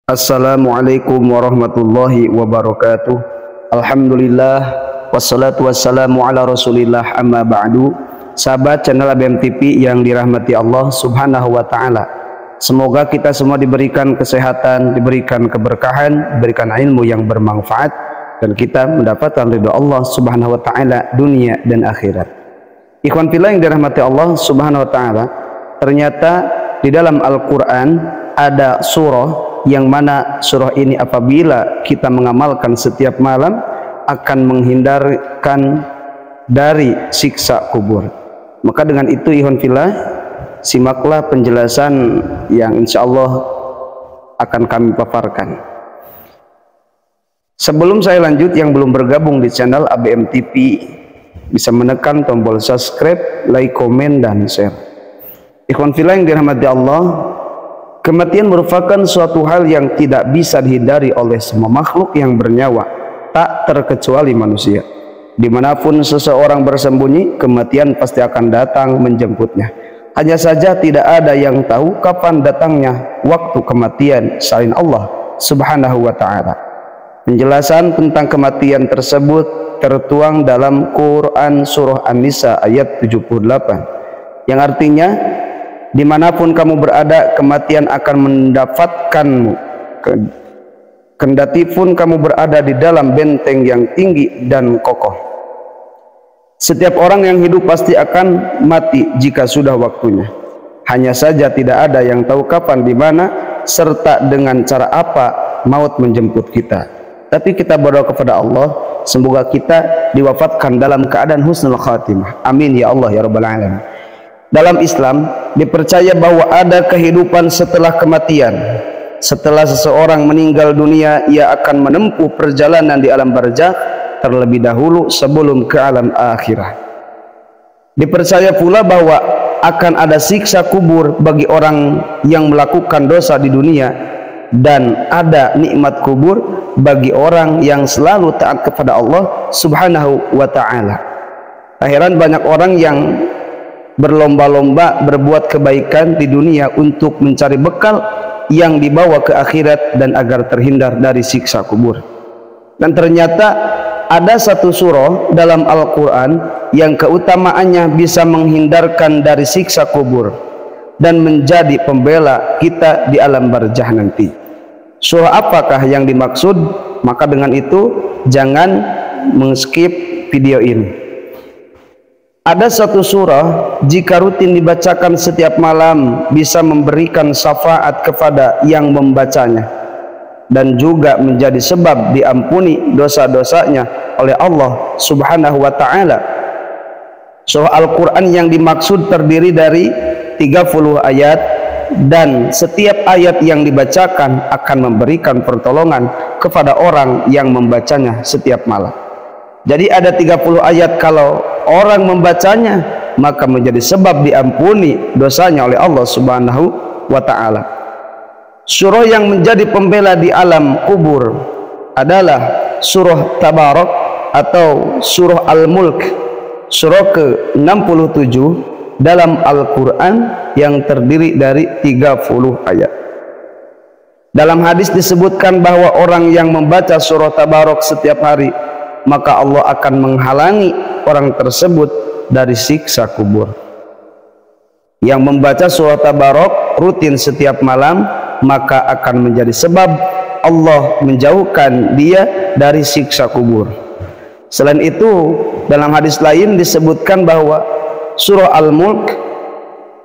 Assalamualaikum warahmatullahi wabarakatuh. Alhamdulillah wassalatu wassalamu ala rasulillah amma ba'du. Sahabat channel ABM TV yang dirahmati Allah subhanahu wa ta'ala, semoga kita semua diberikan kesehatan, diberikan keberkahan, diberikan ilmu yang bermanfaat, dan kita mendapatkan ridha Allah subhanahu wa ta'ala dunia dan akhirat. Ikhwan fillah yang dirahmati Allah subhanahu wa ta'ala, ternyata di dalam Al-Quran ada surah yang mana surah ini apabila kita mengamalkan setiap malam akan menghindarkan dari siksa kubur. Maka dengan itu ikhwan fillah, simaklah penjelasan yang insya Allah akan kami paparkan. Sebelum saya lanjut, yang belum bergabung di channel ABM TV bisa menekan tombol subscribe, like, komen, dan share. Ikhwan fillah yang dirahmati Allah, kematian merupakan suatu hal yang tidak bisa dihindari oleh semua makhluk yang bernyawa, tak terkecuali manusia. Dimanapun seseorang bersembunyi, kematian pasti akan datang menjemputnya. Hanya saja tidak ada yang tahu kapan datangnya waktu kematian selain Allah subhanahu wa ta'ala. Penjelasan tentang kematian tersebut tertuang dalam Quran surah An-Nisa ayat 78, yang artinya dimanapun kamu berada, kematian akan mendapatkanmu, kendati pun kamu berada di dalam benteng yang tinggi dan kokoh. Setiap orang yang hidup pasti akan mati jika sudah waktunya. Hanya saja tidak ada yang tahu kapan, di mana, serta dengan cara apa maut menjemput kita. Tapi kita berdoa kepada Allah, semoga kita diwafatkan dalam keadaan husnul khatimah. Amin ya Allah ya rabbal alamin. Dalam Islam dipercaya bahwa ada kehidupan setelah kematian. Setelah seseorang meninggal dunia, ia akan menempuh perjalanan di alam barzakh terlebih dahulu sebelum ke alam akhirah. Dipercaya pula bahwa akan ada siksa kubur bagi orang yang melakukan dosa di dunia, dan ada nikmat kubur bagi orang yang selalu taat kepada Allah subhanahu wa ta'ala. Akhiran banyak orang yang berlomba-lomba berbuat kebaikan di dunia untuk mencari bekal yang dibawa ke akhirat dan agar terhindar dari siksa kubur. Dan ternyata ada satu surah dalam Al-Quran yang keutamaannya bisa menghindarkan dari siksa kubur dan menjadi pembela kita di alam barzakh nanti. Surah apakah yang dimaksud? Maka dengan itu jangan men-skip video ini. Ada satu surah jika rutin dibacakan setiap malam bisa memberikan syafaat kepada yang membacanya, dan juga menjadi sebab diampuni dosa-dosanya oleh Allah subhanahu wa ta'ala. Surah Al-Quran yang dimaksud terdiri dari 30 ayat, dan setiap ayat yang dibacakan akan memberikan pertolongan kepada orang yang membacanya setiap malam. Jadi ada 30 ayat, kalau orang membacanya maka menjadi sebab diampuni dosanya oleh Allah subhanahu wa ta'ala. Surah yang menjadi pembela di alam kubur adalah surah Tabarak atau surah Al-Mulk, surah ke-67 dalam Al-Quran yang terdiri dari 30 ayat. Dalam hadis disebutkan bahwa orang yang membaca surah Tabarak setiap hari, maka Allah akan menghalangi orang tersebut dari siksa kubur. Yang membaca surah Tabarak rutin setiap malam, maka akan menjadi sebab Allah menjauhkan dia dari siksa kubur. Selain itu, dalam hadis lain disebutkan bahwa surah Al-Mulk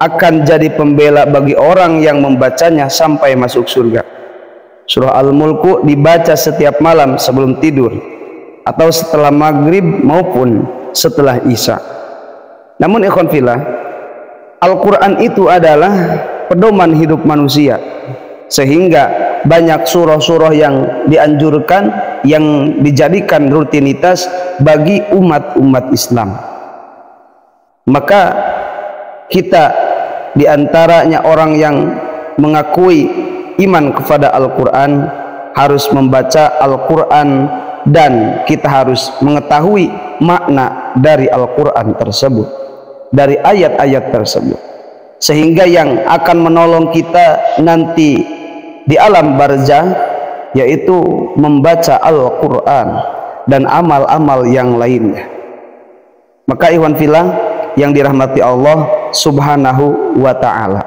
akan jadi pembela bagi orang yang membacanya sampai masuk surga. Surah Al-Mulku dibaca setiap malam sebelum tidur, atau setelah maghrib maupun setelah isya. Namun ikhwan fillah, Al-Quran itu adalah pedoman hidup manusia, sehingga banyak surah-surah yang dianjurkan, yang dijadikan rutinitas bagi umat-umat Islam. Maka kita diantaranya orang yang mengakui iman kepada Al-Quran harus membaca Al-Quran, dan kita harus mengetahui makna dari Al-Quran tersebut, dari ayat-ayat tersebut, sehingga yang akan menolong kita nanti di alam barzah, yaitu membaca Al-Quran dan amal-amal yang lainnya. Maka ikhwan fillah yang dirahmati Allah subhanahu wa ta'ala,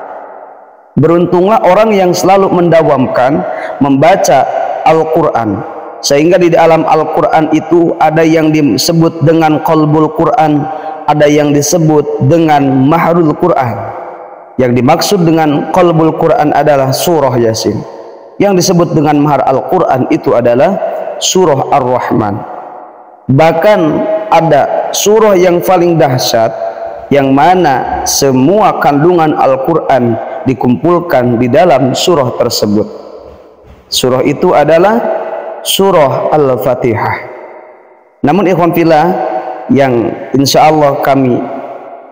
beruntunglah orang yang selalu mendawamkan membaca Al-Quran, sehingga di dalam Al-Quran itu ada yang disebut dengan qalbul Quran, ada yang disebut dengan mahrul Quran. Yang dimaksud dengan qalbul Quran adalah surah Yasin, yang disebut dengan mahar Al-Quran itu adalah surah Ar-Rahman. Bahkan ada surah yang paling dahsyat, yang mana semua kandungan Al-Quran dikumpulkan di dalam surah tersebut. Surah itu adalah surah Al-Fatihah. Namun ikhwan fillah yang insya Allah kami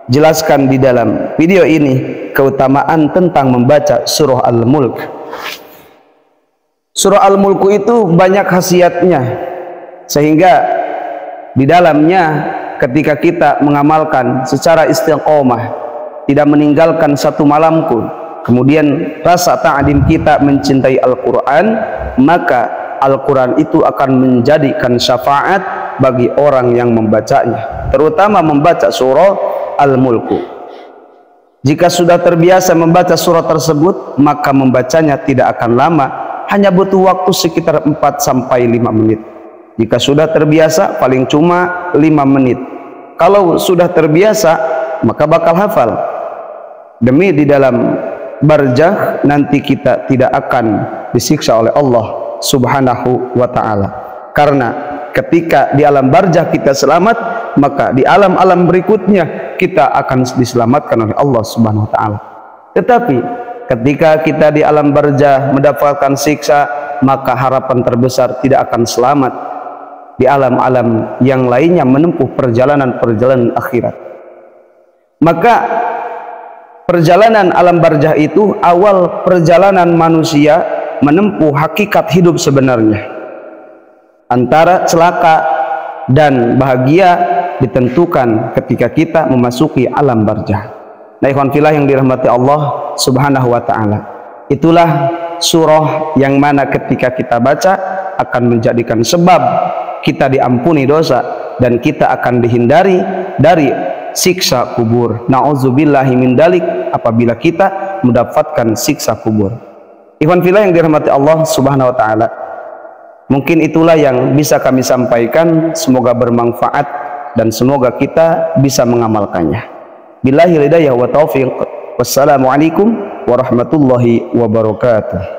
jelaskan di dalam video ini, keutamaan tentang membaca surah Al-Mulk. Surah Al-Mulk itu banyak khasiatnya, sehingga di dalamnya ketika kita mengamalkan secara istiqomah, tidak meninggalkan satu malam pun, kemudian rasa ta'adim kita mencintai Al-Quran, maka Al-Quran itu akan menjadikan syafaat bagi orang yang membacanya, terutama membaca surah Al-Mulku. Jika sudah terbiasa membaca surah tersebut, maka membacanya tidak akan lama, hanya butuh waktu sekitar 4-5 menit. Jika sudah terbiasa, paling cuma 5 menit. Kalau sudah terbiasa, maka bakal hafal. Demi di dalam barzah nanti kita tidak akan disiksa oleh Allah subhanahu wa ta'ala. Karena ketika di alam barzah kita selamat, maka di alam-alam berikutnya kita akan diselamatkan oleh Allah subhanahu wa ta'ala. Tetapi ketika kita di alam barzah mendapatkan siksa, maka harapan terbesar tidak akan selamat di alam-alam yang lainnya, menempuh perjalanan-perjalanan akhirat. Maka perjalanan alam barzah itu awal perjalanan manusia menempuh hakikat hidup sebenarnya. Antara celaka dan bahagia ditentukan ketika kita memasuki alam barzah. Nah ikhwan fillah yang dirahmati Allah subhanahu wa ta'ala, itulah surah yang mana ketika kita baca akan menjadikan sebab kita diampuni dosa dan kita akan dihindari dari siksa kubur. Na'udzubillahi min dalik, apabila kita mendapatkan siksa kubur. Ikhwan fillah yang dirahmati Allah subhanahu wa ta'ala, mungkin itulah yang bisa kami sampaikan. Semoga bermanfaat dan semoga kita bisa mengamalkannya. Billahi hidayah wa taufiq. Wassalamualaikum warahmatullahi wabarakatuh.